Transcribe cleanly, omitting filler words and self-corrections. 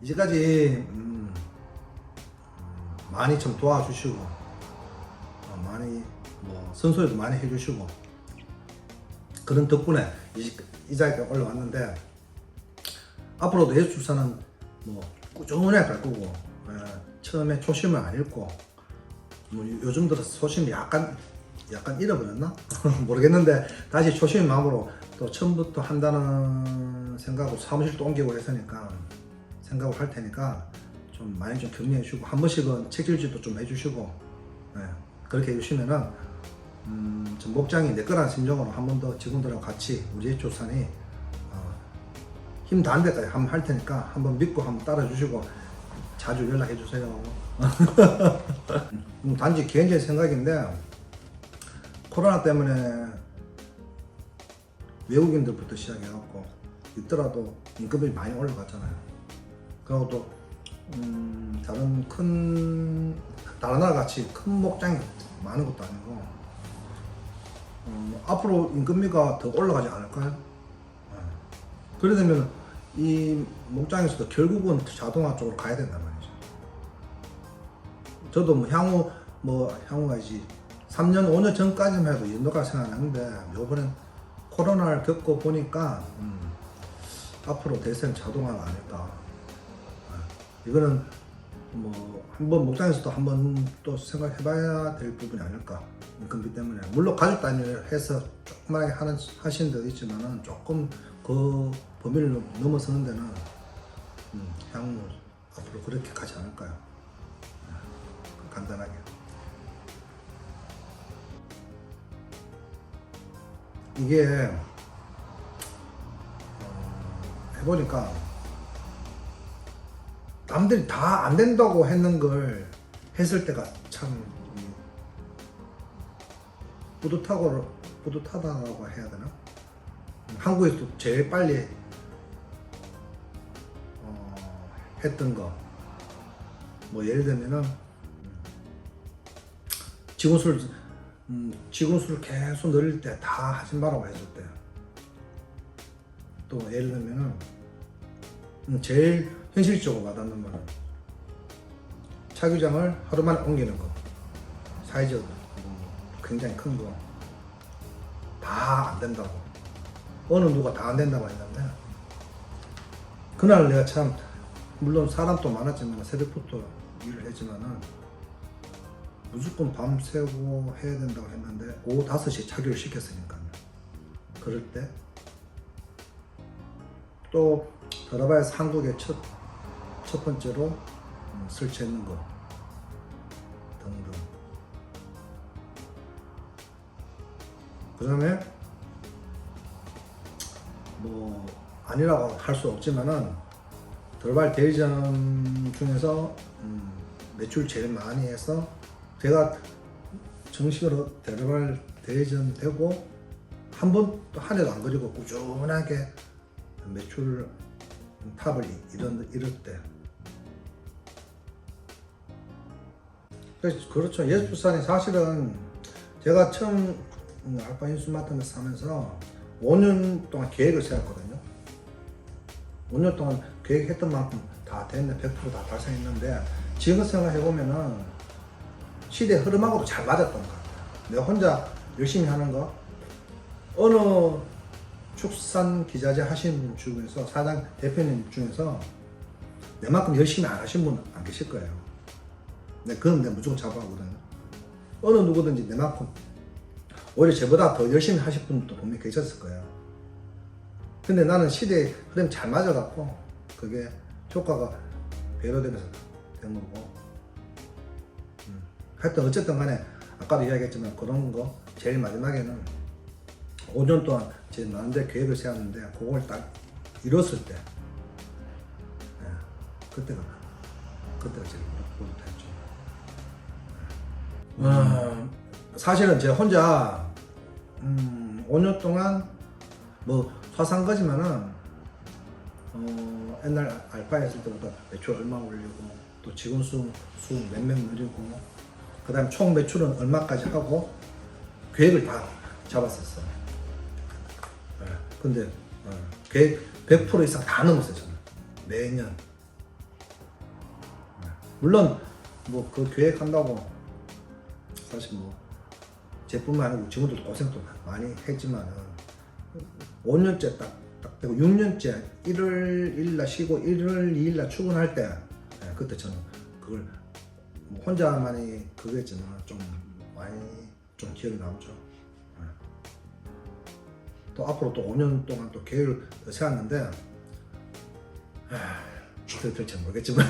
이제까지 많이 좀 도와주시고 많이 뭐 선소리도 많이 해주시고 그런 덕분에 이 자리에 올라왔는데 앞으로도 예술사는 뭐 꾸준히 갈 거고 처음에 초심을 안 잃고 뭐 요즘 들어서 초심이 약간 잃어버렸나? 모르겠는데 다시 초심의 마음으로 또 처음부터 한다는 생각으로 사무실도 옮기고 했으니까 생각을 할 테니까 좀 많이 좀 격려해 주시고 한 번씩은 책질지도 좀 해주시고 그렇게 해주시면은 좀 목장이 내 거라는 심정으로 한 번 더 직원들하고 같이 우리 예초산이 힘 닿은 데까지 한번 할 테니까 한번 믿고 한번 따라 주시고 자주 연락해 주세요. 단지 개인적인 생각인데 코로나 때문에 외국인들부터 시작해갖고 있더라도 임금이 많이 올라갔잖아요. 그리고 또 다른 나라 같이 큰 목장이 많은 것도 아니고 앞으로 임금비가 더 올라가지 않을까요? 그래 되면 이 목장에서도 결국은 자동화 쪽으로 가야 된단 말이죠. 저도 뭐 향후가 이제 3년, 5년 전까지만 해도 연도가 생각나는데 요번엔 코로나를 겪고 보니까 앞으로 대세는 자동화가 아닐까. 이거는 뭐 한번 목장에서도 한번 또 생각해봐야 될 부분이 아닐까. 임금비 때문에 물론 가족 단위를 해서 조그맣게 하시는 데도 있지만은 조금 그 범위를 넘어서는 데는 향후 앞으로 그렇게 가지 않을까요? 간단하게. 이게 해보니까 남들이 다 안 된다고 했는 걸 했을 때가 참 뿌듯하다고 해야 되나? 한국에서 제일 빨리 했던 거 뭐 예를 들면은 직원수를 계속 늘릴 때 다 하지 말라고 했을 때 또 예를 들면은 제일 현실적으로 와닿는 거는 차규장을 하루 만에 옮기는 거 사이즈 굉장히 큰 거 다 안 된다고 어느 누가 다 안 된다고 했는데 그날 내가 참 물론 사람도 많았지만 새벽부터 일을 했지만은 무조건 밤새고 해야 된다고 했는데 오후 5시에 차교를 시켰으니까요. 그럴 때 또 더라바에서 한국에 첫 번째로 설치했는 거 등등. 그 다음에 뭐 아니라고 할 수 없지만은 더라바 대리점 중에서 매출 제일 많이 해서 제가 정식으로 더라바 대리점 되고 한 번도 한 해도 안 그리고 꾸준하게 매출 탑을 이룰 때 그렇죠. 예술산이 사실은 제가 처음 알파 인수 맡으면서 하면서 5년 동안 계획을 세웠거든요. 5년 동안 계획했던 만큼 다 됐네, 100% 다 달성했는데 지금 생각해보면은 시대 흐름하고도 잘 맞았던 것 같아요. 내가 혼자 열심히 하는 거 어느 축산 기자재 하시는 분 중에서 사장 대표님 중에서 내만큼 열심히 안 하신 분 안 계실 거예요. 그건 내가 무조건 자부하거든요. 어느 누구든지 내만큼 오히려 저보다 더 열심히 하실 분도 분명히 계셨을 거예요. 근데 나는 시대에 흐름이 잘 맞아갖고 그게 효과가 배로 되면서 된 거고 하여튼 어쨌든 간에 아까도 이야기했지만 그런 거 제일 마지막에는 5년 동안 제 나름대로 계획을 세웠는데 그걸 딱 이뤘을 때 그때가 제일 뿌듯했죠. 사실은 제가 혼자 5년 동안 뭐 화상거지만은 옛날 알파 했을 때보다 매출 얼마 올리고 또 직원 수 몇 명 늘리고 그 다음에 총 매출은 얼마까지 하고 계획을 다 잡았었어요. 근데 계획 100% 이상 다 넘었어요. 저는 매년 물론 뭐 그 계획한다고 사실 뭐 제뿐만 아니고 직원들도 고생도 많이 했지만은 5년째 딱 되고 6년째 1월 1일날 쉬고 1월 2일날 출근할 때 그때 저는 그걸 뭐 혼자만이 그거였지만 좀 많이 좀 기억이 남죠. 또 앞으로 또 5년 동안 또 계획을 세웠는데 어떻게 될지 모르겠지만